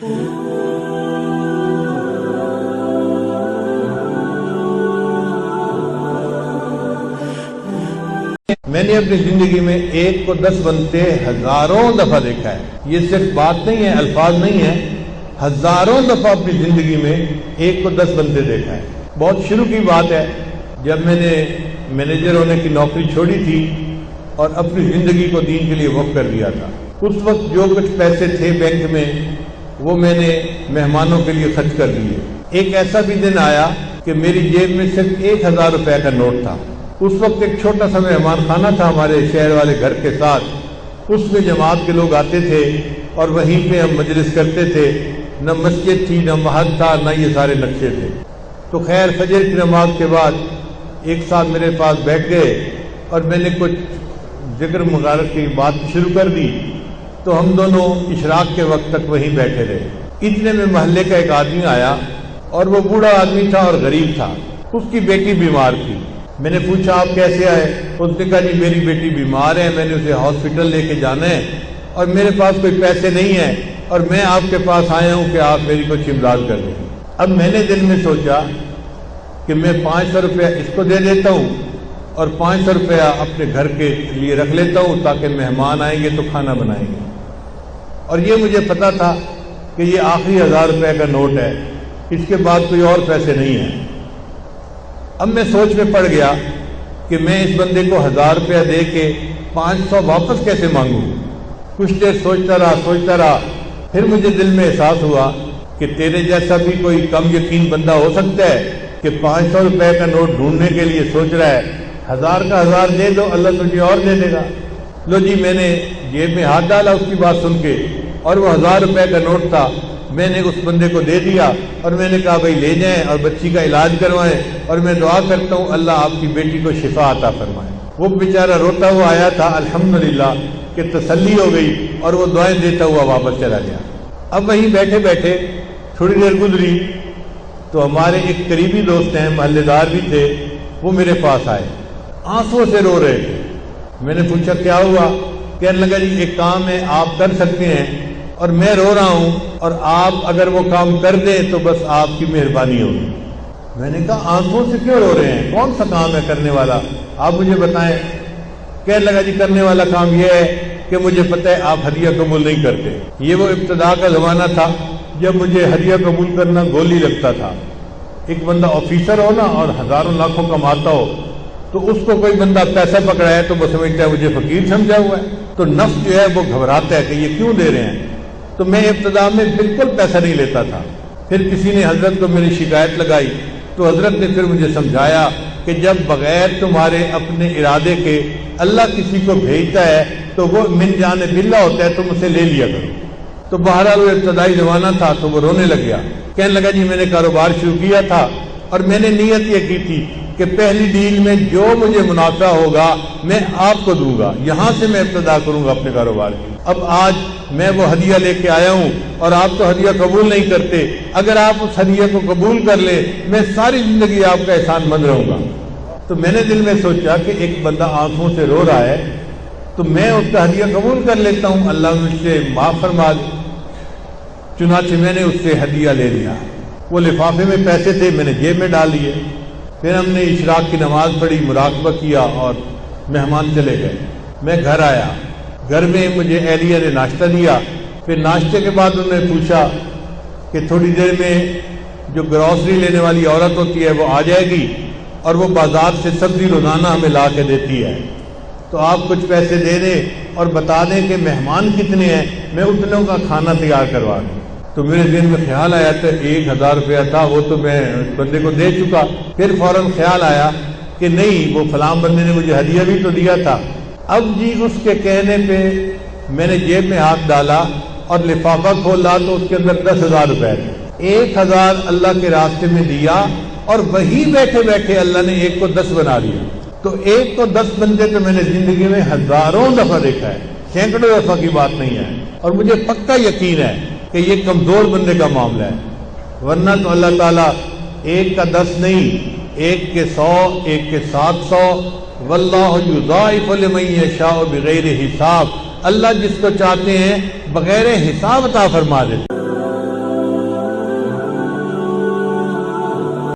میں نے اپنی زندگی میں 1 کو 10 بنتے ہزاروں دفعہ دیکھا ہے. یہ صرف بات نہیں ہے، الفاظ نہیں ہے، ہزاروں دفعہ اپنی زندگی میں 1 کو 10 بنتے دیکھا ہے. بہت شروع کی بات ہے، جب میں نے مینیجر ہونے کی نوکری چھوڑی تھی اور اپنی زندگی کو دین کے لیے وقف کر دیا تھا. اس وقت جو کچھ پیسے تھے بینک میں وہ میں نے مہمانوں کے لیے خرچ کر دیے. ایک ایسا بھی دن آیا کہ میری جیب میں صرف 1000 روپے کا نوٹ تھا. اس وقت ایک چھوٹا سا مہمان خانہ تھا ہمارے شہر والے گھر کے ساتھ. اس میں جماعت کے لوگ آتے تھے اور وہیں پہ ہم مجلس کرتے تھے. نہ مسجد تھی، نہ محل تھا، نہ یہ سارے نقشے تھے. تو خیر فجر کی نماز کے بعد ایک ساتھ میرے پاس بیٹھ گئے اور میں نے کچھ ذکر مغارت کی بات شروع کر دی. تو ہم دونوں اشراق کے وقت تک وہیں بیٹھے رہے. اتنے میں محلے کا ایک آدمی آیا اور وہ بوڑھا آدمی تھا اور غریب تھا. اس کی بیٹی بیمار تھی. میں نے پوچھا آپ کیسے آئے؟ اس نے کہا جی میری بیٹی بیمار ہے، میں نے اسے ہاسپٹل لے کے جانا ہے اور میرے پاس کوئی پیسے نہیں ہیں اور میں آپ کے پاس آیا ہوں کہ آپ میری کچھ امداد کر دیں. اب میں نے دل میں سوچا کہ میں 500 روپیہ اس کو دے دیتا ہوں اور 500 روپیہ اپنے گھر کے لیے رکھ لیتا ہوں تاکہ مہمان آئیں گے تو کھانا بنائیں گے. اور یہ مجھے پتا تھا کہ یہ آخری 1000 روپے کا نوٹ ہے، اس کے بعد کوئی اور پیسے نہیں ہیں. اب میں سوچ میں پڑ گیا کہ میں اس بندے کو 1000 روپیہ دے کے 500 واپس کیسے مانگوں. کچھ دیر سوچتا رہا. پھر مجھے دل میں احساس ہوا کہ تیرے جیسا بھی کوئی کم یقین بندہ ہو سکتا ہے کہ 500 روپے کا نوٹ ڈھونڈنے کے لیے سوچ رہا ہے. 1000 کا 1000 دے دو، اللہ تجھے اور دے دے گا. لو جی میں نے جیب میں ہاتھ ڈالا اس کی بات سن کے اور وہ 1000 روپے کا نوٹ تھا. میں نے اس بندے کو دے دیا اور میں نے کہا بھائی لے جائیں اور بچی کا علاج کروائیں اور میں دعا کرتا ہوں اللہ آپ کی بیٹی کو شفا عطا فرمائے. وہ بیچارہ روتا ہوا آیا تھا، الحمدللہ کہ تسلی ہو گئی اور وہ دعائیں دیتا ہوا واپس چلا گیا. اب وہیں بیٹھے بیٹھے تھوڑی دیر گزری تو ہمارے ایک قریبی دوست ہیں، محلے دار بھی تھے، وہ میرے پاس آئے، آنسوں سے رو رہے تھے. میں نے پوچھا کیا ہوا؟ کہنے لگا جی ایک کام ہے آپ کر سکتے ہیں اور میں رو رہا ہوں اور آپ اگر وہ کام کر دیں تو بس آپ کی مہربانی ہوگی. میں نے کہا آنسوں سے کیوں رو رہے ہیں؟ کون سا کام ہے کرنے والا؟ آپ مجھے بتائیں. کہنے لگا جی کرنے والا کام یہ ہے کہ مجھے پتہ ہے آپ ہدیہ قبول نہیں کرتے. یہ وہ ابتدا کا زمانہ تھا جب مجھے ہدیہ قبول کرنا گولی لگتا تھا. ایک بندہ آفیسر ہو نا اور ہزاروں لاکھوں کماتا ہو تو اس کو کوئی بندہ پیسہ پکڑا ہے تو وہ سمجھتا ہے مجھے فقیر سمجھا ہوا ہے، تو نفس جو ہے وہ گھبراتا ہے کہ یہ کیوں دے رہے ہیں. تو میں ابتدا میں بالکل پیسہ نہیں لیتا تھا. پھر کسی نے حضرت کو میری شکایت لگائی تو حضرت نے پھر مجھے سمجھایا کہ جب بغیر تمہارے اپنے ارادے کے اللہ کسی کو بھیجتا ہے تو وہ من جانب اللہ ہوتا ہے، تم اسے لے لیا کرو. تو بہرحال وہ ابتدائی زمانہ تھا تو وہ رونے لگ گیا. کہنے لگا جی میں نے کاروبار شروع کیا تھا اور میں نے نیت یہ کی تھی کہ پہلی ڈیل میں جو مجھے منافع ہوگا میں آپ کو دوں گا، یہاں سے میں ابتدا کروں گا اپنے کاروبار کی. اب آج میں وہ ہدیہ لے کے آیا ہوں اور آپ تو ہدیہ قبول نہیں کرتے. اگر آپ اس ہدیہ کو قبول کر لیں میں ساری زندگی آپ کا احسان مند رہوں گا. تو میں نے دل میں سوچا کہ ایک بندہ آنکھوں سے رو رہا ہے تو میں اس کا ہدیہ قبول کر لیتا ہوں، اللہ مجھ سے معاف فرما دے. چنانچہ میں نے اس سے ہدیہ لے لیا. وہ لفافے میں پیسے تھے میں نے جیب میں ڈال دیے. پھر ہم نے اشراق کی نماز پڑھی، مراقبہ کیا اور مہمان چلے گئے. میں گھر آیا، گھر میں مجھے اہلیہ نے ناشتہ دیا. پھر ناشتے کے بعد انہوں نے پوچھا کہ تھوڑی دیر میں جو گروسری لینے والی عورت ہوتی ہے وہ آ جائے گی اور وہ بازار سے سبزی روزانہ ہمیں لا کے دیتی ہے، تو آپ کچھ پیسے دے دیں اور بتا دیں کہ مہمان کتنے ہیں، میں اتنوں کا کھانا تیار کروا دوں. تو میرے ذہن میں خیال آیا تھا 1000 روپیہ تھا وہ تو میں اس بندے کو دے چکا. پھر فوراً خیال آیا کہ نہیں وہ فلاں بندے نے مجھے ہدیہ بھی تو دیا تھا. اب جی اس کے کہنے پہ میں نے جیب میں ہاتھ ڈالا اور لفافہ کھولا تو اس کے اندر 10,000 روپے تھے. 1000 اللہ کے راستے میں دیا اور وہی بیٹھے بیٹھے اللہ نے 1 کو 10 بنا دیا. تو 1 کو 10 بندے تو میں نے زندگی میں ہزاروں دفعہ دیکھا ہے، سینکڑوں دفعہ کی بات نہیں ہے. اور مجھے پکا یقین ہے کہ یہ کمزور بندے کا معاملہ ہے، ورنہ تو اللہ تعالیٰ 1 کا 10 نہیں، 1 کے 100، 1 کے 700. واللہ یضاعف لمن یشاء بغیر حساب. اللہ جس کو چاہتے ہیں بغیر حساب عطا فرما دیتے.